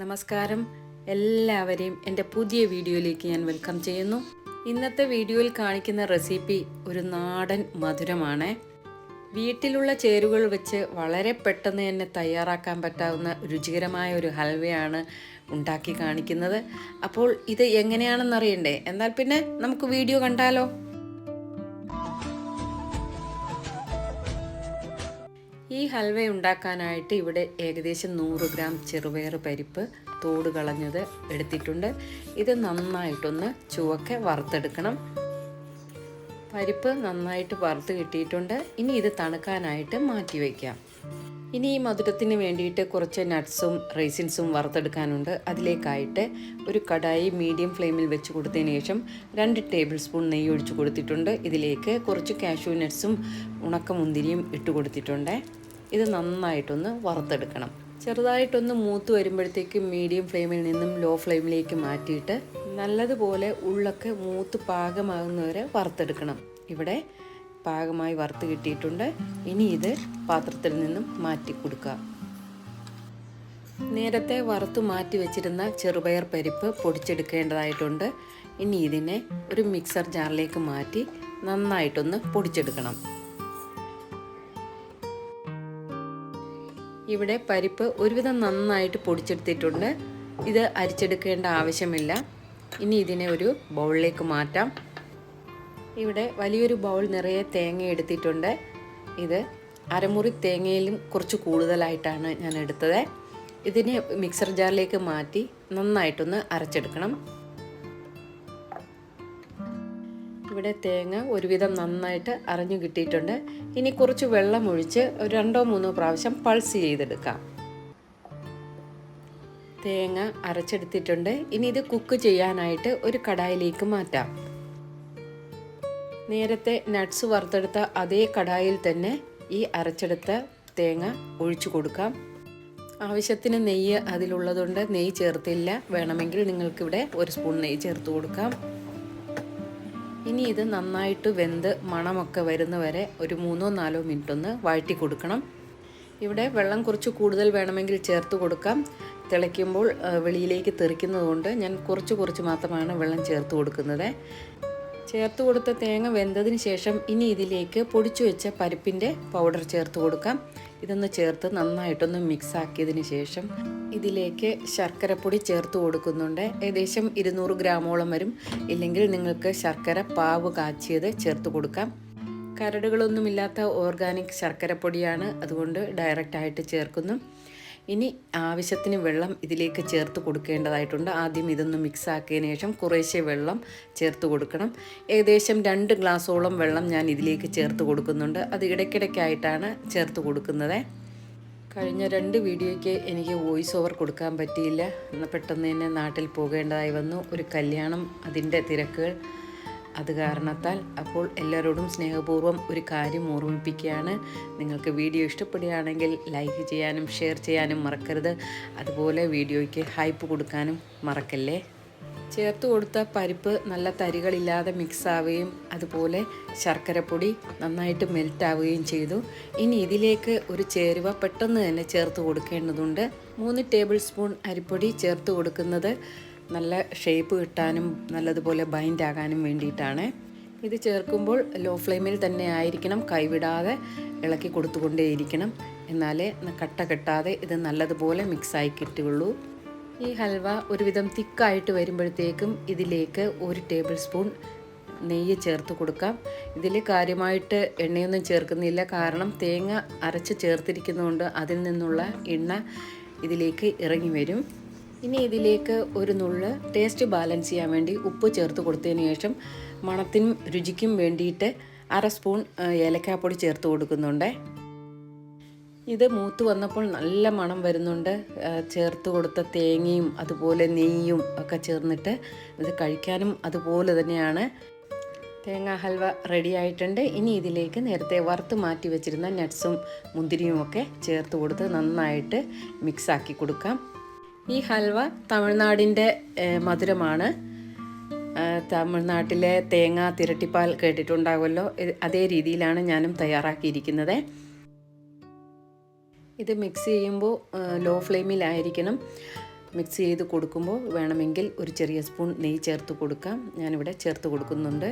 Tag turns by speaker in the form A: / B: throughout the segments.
A: നമസ്കാരം, എല്ലാവരെയും എൻ്റെ പുതിയ വീഡിയോയിലേക്ക് ഞാൻ വെൽക്കം ചെയ്യുന്നു. ഇന്നത്തെ വീഡിയോയിൽ കാണിക്കുന്ന റെസിപ്പി ഒരു നാടൻ മധുരമാണ്. വീട്ടിലുള്ള ചേരുവകൾ വെച്ച് വളരെ പെട്ടെന്ന് തന്നെ തയ്യാറാക്കാൻ പറ്റാവുന്ന രുചികരമായ ഒരു ഹൽവയാണ് ഉണ്ടാക്കി കാണിക്കുന്നത്. അപ്പോൾ ഇത് എങ്ങനെയാണെന്ന് അറിയണ്ടേ? എന്നാൽ പിന്നെ നമുക്ക് വീഡിയോ കണ്ടാലോ? ഈ ഹൽവ ഉണ്ടാക്കാനായിട്ട് ഇവിടെ ഏകദേശം 100 ഗ്രാം ചെറുപയർ പരിപ്പ് തോട് കളഞ്ഞത് എടുത്തിട്ടുണ്ട്. ഇത് നന്നായിട്ടൊന്ന് ചുവക്കെ വറുത്തെടുക്കണം. പരിപ്പ് നന്നായിട്ട് വറുത്ത് കിട്ടിയിട്ടുണ്ട്. ഇനി ഇത് തണുക്കാനായിട്ട് മാറ്റി വയ്ക്കാം. ഇനി ഈ മധുരത്തിന് വേണ്ടിയിട്ട് കുറച്ച് നട്ട്സും റൈസിൻസും വറുത്തെടുക്കാനുണ്ട്. അതിലേക്കായിട്ട് ഒരു കടായി മീഡിയം ഫ്ലെയിമിൽ വെച്ച് കൊടുത്തതിന് ശേഷം 2 ടേബിൾ സ്പൂൺ നെയ്യ് ഒഴിച്ച് കൊടുത്തിട്ടുണ്ട്. ഇതിലേക്ക് കുറച്ച് കാഷ്യൂ നട്ട്സും ഉണക്കമുന്തിരിയും ഇട്ട് കൊടുത്തിട്ടുണ്ട്. ഇത് നന്നായിട്ടൊന്ന് വറുത്തെടുക്കണം. ചെറുതായിട്ടൊന്ന് മൂത്ത് വരുമ്പോഴത്തേക്ക് മീഡിയം ഫ്ലെയിമിൽ നിന്നും ലോ ഫ്ലെയിമിലേക്ക് മാറ്റിയിട്ട് നല്ലതുപോലെ ഉള്ളൊക്കെ മൂത്ത് പാകമാകുന്നവരെ വറുത്തെടുക്കണം. ഇവിടെ പാകമായി വറുത്ത് കിട്ടിയിട്ടുണ്ട്. ഇനി ഇത് പാത്രത്തിൽ നിന്നും മാറ്റി കൊടുക്കുക. നേരത്തെ വറുത്ത് മാറ്റി വെച്ചിരുന്ന ചെറുപയർ പരിപ്പ് പൊടിച്ചെടുക്കേണ്ടതായിട്ടുണ്ട്. ഇനി ഇതിനെ ഒരു മിക്സർ ജാറിലേക്ക് മാറ്റി നന്നായിട്ടൊന്ന് പൊടിച്ചെടുക്കണം. ഇവിടെ പരിപ്പ് ഒരുവിധം നന്നായിട്ട് പൊടിച്ചെടുത്തിട്ടുണ്ട്. ഇത് അരിച്ചെടുക്കേണ്ട ആവശ്യമില്ല. ഇനി ഇതിനെ ഒരു ബൗളിലേക്ക് മാറ്റാം. ഇവിടെ വലിയൊരു ബൗൾ നിറയെ തേങ്ങ എടുത്തിട്ടുണ്ട്. ഇത് അരമുറി തേങ്ങയിലും കുറച്ച് കൂടുതലായിട്ടാണ് ഞാൻ എടുത്തത്. ഇതിനെ മിക്സർ ജാറിലേക്ക് മാറ്റി നന്നായിട്ടൊന്ന് അരച്ചെടുക്കണം. ഇവിടെ തേങ്ങ ഒരുവിധം നന്നായിട്ട് അരഞ്ഞു കിട്ടിയിട്ടുണ്ട്. ഇനി കുറച്ച് വെള്ളം ഒഴിച്ച് 2-3 പ്രാവശ്യം പൾസ് ചെയ്തെടുക്കാം. തേങ്ങ അരച്ചെടുത്തിട്ടുണ്ട്. ഇനി ഇത് കുക്ക് ചെയ്യാനായിട്ട് ഒരു കടായിലേക്ക് മാറ്റാം. നേരത്തെ നട്ട്സ് വറുത്തെടുത്ത അതേ കടായിൽ തന്നെ ഈ അരച്ചെടുത്ത തേങ്ങ ഒഴിച്ചു കൊടുക്കാം. ആവശ്യത്തിന് നെയ്യ് അതിലുള്ളതുകൊണ്ട് നെയ്യ് ചേർത്തില്ല. വേണമെങ്കിൽ നിങ്ങൾക്കിവിടെ 1 സ്പൂൺ നെയ്യ് ചേർത്ത് കൊടുക്കാം. ഇനി ഇത് നന്നായിട്ട് വെന്ത് മണമൊക്കെ വരുന്നവരെ ഒരു 3-4 മിനിറ്റ് ഒന്ന് വഴറ്റി കൊടുക്കണം. ഇവിടെ വെള്ളം കുറച്ച് കൂടുതൽ വേണമെങ്കിൽ ചേർത്ത് കൊടുക്കാം. തിളയ്ക്കുമ്പോൾ വെളിയിലേക്ക് തെറിക്കുന്നതുകൊണ്ട് ഞാൻ കുറച്ച് മാത്രമാണ് വെള്ളം ചേർത്ത് കൊടുക്കുന്നത്. ചേർത്ത് കൊടുത്ത തേങ്ങ വെന്തതിന് ശേഷം ഇനി ഇതിലേക്ക് പൊടിച്ചു വെച്ച പരിപ്പിൻ്റെ പൗഡർ ചേർത്ത് കൊടുക്കാം. ഇതൊന്ന് ചേർത്ത് നന്നായിട്ടൊന്ന് മിക്സ് ആക്കിയതിന് ശേഷം ഇതിലേക്ക് ശർക്കരപ്പൊടി ചേർത്ത് കൊടുക്കുന്നുണ്ട്. ഏകദേശം 200 ഗ്രാമോളം വരും. ഇല്ലെങ്കിൽ നിങ്ങൾക്ക് ശർക്കര പാവ് കാച്ചിയത് ചേർത്ത് കൊടുക്കാം. കരടുകളൊന്നുമില്ലാത്ത ഓർഗാനിക് ശർക്കരപ്പൊടിയാണ്, അതുകൊണ്ട് ഡയറക്റ്റായിട്ട് ചേർക്കുന്നു. ഇനി ആവശ്യത്തിന് വെള്ളം ഇതിലേക്ക് ചേർത്ത് കൊടുക്കേണ്ടതായിട്ടുണ്ട്. ആദ്യം ഇതൊന്ന് മിക്സ് ആക്കിയതിന് ശേഷം കുറേശ്ശെ വെള്ളം ചേർത്ത് കൊടുക്കണം. ഏകദേശം 2 ഗ്ലാസോളം വെള്ളം ഞാൻ ഇതിലേക്ക് ചേർത്ത് കൊടുക്കുന്നുണ്ട്. അത് ഇടയ്ക്കിടയ്ക്കായിട്ടാണ് ചേർത്ത് കൊടുക്കുന്നത്. കഴിഞ്ഞ 2 വീഡിയോയ്ക്ക് എനിക്ക് വോയിസ് ഓവർ കൊടുക്കാൻ പറ്റിയില്ല. പെട്ടെന്ന് തന്നെ നാട്ടിൽ പോകേണ്ടതായി വന്നു. ഒരു കല്യാണം, അതിൻ്റെ തിരക്കുകൾ. അത് കാരണത്താൽ അപ്പോൾ എല്ലാവരോടും സ്നേഹപൂർവ്വം ഒരു കാര്യം ഓർമ്മിപ്പിക്കുകയാണ്. നിങ്ങൾക്ക് വീഡിയോ ഇഷ്ടപ്പെടുകയാണെങ്കിൽ ലൈക്ക് ചെയ്യാനും ഷെയർ ചെയ്യാനും മറക്കരുത്. അതുപോലെ വീഡിയോയ്ക്ക് ഹൈപ്പ് കൊടുക്കാനും മറക്കല്ലേ. ചേർത്ത് കൊടുത്ത പരിപ്പ് നല്ല തരികളില്ലാതെ മിക്സ് ആവുകയും അതുപോലെ ശർക്കരപ്പൊടി നന്നായിട്ട് മെൽറ്റ് ആവുകയും ചെയ്തു. ഇനി ഇതിലേക്ക് ഒരു ചേരുവ പെട്ടെന്ന് തന്നെ ചേർത്ത് കൊടുക്കേണ്ടതുണ്ട്. 3 ടേബിൾ സ്പൂൺ അരിപ്പൊടി ചേർത്ത് കൊടുക്കുന്നത് നല്ല ഷേപ്പ് കിട്ടാനും നല്ലതുപോലെ ബൈൻഡ് ആകാനും വേണ്ടിയിട്ടാണ്. ഇത് ചേർക്കുമ്പോൾ ലോ ഫ്ലെയിമിൽ തന്നെ ആയിരിക്കണം. കൈവിടാതെ ഇളക്കി കൊടുത്തുകൊണ്ടേയിരിക്കണം. എന്നാലേ കട്ട കെട്ടാതെ ഇത് നല്ലതുപോലെ മിക്സായി കിട്ടുകയുള്ളൂ. ഈ ഹൽവ ഒരുവിധം തിക്കായിട്ട് വരുമ്പോഴത്തേക്കും ഇതിലേക്ക് 1 ടേബിൾ സ്പൂൺ നെയ്യ് ചേർത്ത് കൊടുക്കാം. ഇതിൽ കാര്യമായിട്ട് എണ്ണയൊന്നും ചേർക്കുന്നില്ല. കാരണം തേങ്ങ അരച്ച് ചേർത്തിരിക്കുന്നതുകൊണ്ട് അതിൽ നിന്നുള്ള എണ്ണ ഇതിലേക്ക് ഇറങ്ങി വരും. ഇനി ഇതിലേക്ക് ഒരു നുള്ള് ടേസ്റ്റ് ബാലൻസ് ചെയ്യാൻ വേണ്ടി ഉപ്പ് ചേർത്ത് കൊടുത്തതിന് ശേഷം മണത്തിനും രുചിക്കും വേണ്ടിയിട്ട് 1/2 സ്പൂൺ ഏലക്കാപ്പൊടി ചേർത്ത് കൊടുക്കുന്നുണ്ട്. ഇത് മൂത്ത് വന്നപ്പോൾ നല്ല മണം വരുന്നുണ്ട്. ചേർത്ത് കൊടുത്ത തേങ്ങയും അതുപോലെ നെയ്യും ഒക്കെ ചേർന്നിട്ട് ഇത് കഴിക്കാനും അതുപോലെ തന്നെയാണ്. തേങ്ങാ ഹൽവ റെഡി ആയിട്ടുണ്ട്. ഇനി ഇതിലേക്ക് നേരത്തെ വറുത്ത് മാറ്റി വെച്ചിരുന്ന നട്ട്സും മുന്തിരിയും ഒക്കെ ചേർത്ത് കൊടുത്ത് നന്നായിട്ട് മിക്സാക്കി കൊടുക്കാം. ഈ ഹൽവ തമിഴ്നാടിൻ്റെ മധുരമാണ്. തമിഴ്നാട്ടിലെ തേങ്ങ തിരട്ടിപ്പാൽ കേട്ടിട്ടുണ്ടാകുമല്ലോ, അതേ രീതിയിലാണ് ഞാനും തയ്യാറാക്കിയിരിക്കുന്നത്. ഇത് മിക്സ് ചെയ്യുമ്പോൾ ലോ ഫ്ലെയിമിലായിരിക്കണം. മിക്സ് ചെയ്ത് കൊടുക്കുമ്പോൾ വേണമെങ്കിൽ ഒരു ചെറിയ സ്പൂൺ നെയ്യ് ചേർത്ത് കൊടുക്കാം. ഞാനിവിടെ ചേർത്ത് കൊടുക്കുന്നുണ്ട്.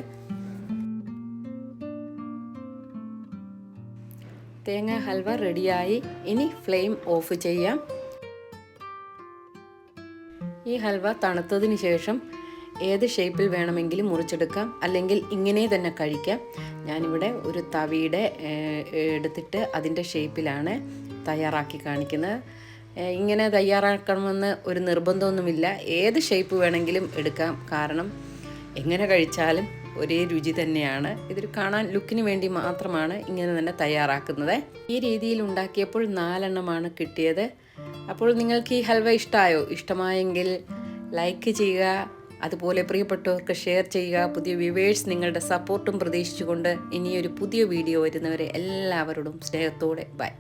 A: തേങ്ങ ഹൽവ റെഡിയായി. ഇനി ഫ്ലെയിം ഓഫ് ചെയ്യാം. ഈ ഹൽവ തണുത്തതിന് ശേഷം ഏത് ഷേപ്പിൽ വേണമെങ്കിലും മുറിച്ചെടുക്കാം, അല്ലെങ്കിൽ ഇങ്ങനെ തന്നെ കഴിക്കാം. ഞാനിവിടെ ഒരു തവിയുടെ എടുത്തിട്ട് അതിൻ്റെ ഷേപ്പിലാണ് തയ്യാറാക്കി കാണിക്കുന്നത്. ഇങ്ങനെ തയ്യാറാക്കണമെന്ന് ഒരു നിർബന്ധമൊന്നുമില്ല. ഏത് ഷേപ്പ് വേണമെങ്കിലും എടുക്കാം. കാരണം എങ്ങനെ കഴിച്ചാലും ഒരേ രുചി തന്നെയാണ്. ഇതൊരു കാണാൻ ലുക്കിന് വേണ്ടി മാത്രമാണ് ഇങ്ങനെ തന്നെ തയ്യാറാക്കുന്നത്. ഈ രീതിയിൽ ഉണ്ടാക്കിയപ്പോൾ 4 എണ്ണമാണ് കിട്ടിയത്. അപ്പോൾ നിങ്ങൾക്ക് ഈ ഹൽവ ഇഷ്ടമായെങ്കിൽ ലൈക്ക് ചെയ്യുക, അതുപോലെ പ്രിയപ്പെട്ടവർക്ക് ഷെയർ ചെയ്യുക. പുതിയ വ്യൂവേഴ്സ് നിങ്ങളുടെ സപ്പോർട്ടും പ്രതീക്ഷിച്ചുകൊണ്ട് ഇനിയൊരു പുതിയ വീഡിയോ വരുന്നവരെ എല്ലാവരോടും സ്നേഹത്തോടെ ബൈ.